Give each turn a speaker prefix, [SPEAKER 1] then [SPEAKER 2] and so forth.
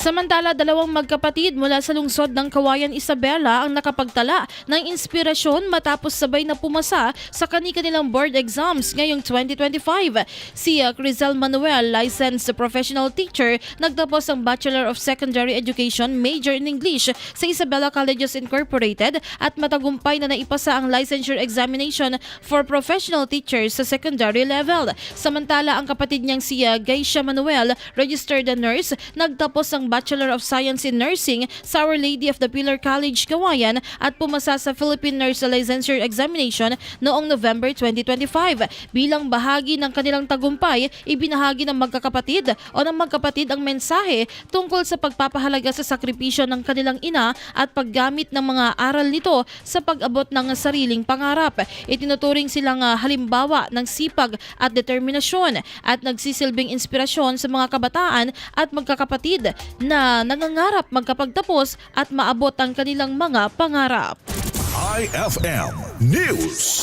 [SPEAKER 1] Samantala, dalawang magkapatid mula sa lungsod ng Kawayan, Isabela ang nakapagtala ng inspirasyon matapos sabay na pumasa sa kanilang board exams ngayong 2025. Si Crizal Manuel, licensed professional teacher, nagtapos ang Bachelor of Secondary Education major in English sa Isabela Colleges Incorporated at matagumpay na naipasa ang licensure examination for professional teachers sa secondary level. Samantala, ang kapatid niyang si Geisha Manuel, registered nurse, nagtapos ang Bachelor of Science in Nursing sa Our Lady of the Pillar College, Kawayan at pumasa sa Philippine Nurse Licensure Examination noong November 2025. Bilang bahagi ng kanilang tagumpay, ibinahagi ng magkakapatid ang mensahe tungkol sa pagpapahalaga sa sakripisyo ng kanilang ina at paggamit ng mga aral nito sa pag-abot ng sariling pangarap. Itinuturing silang halimbawa ng sipag at determinasyon at nagsisilbing inspirasyon sa mga kabataan at magkakapatid na nangangarap magkapagtapos at maabot ang kanilang mga pangarap.
[SPEAKER 2] IFM News.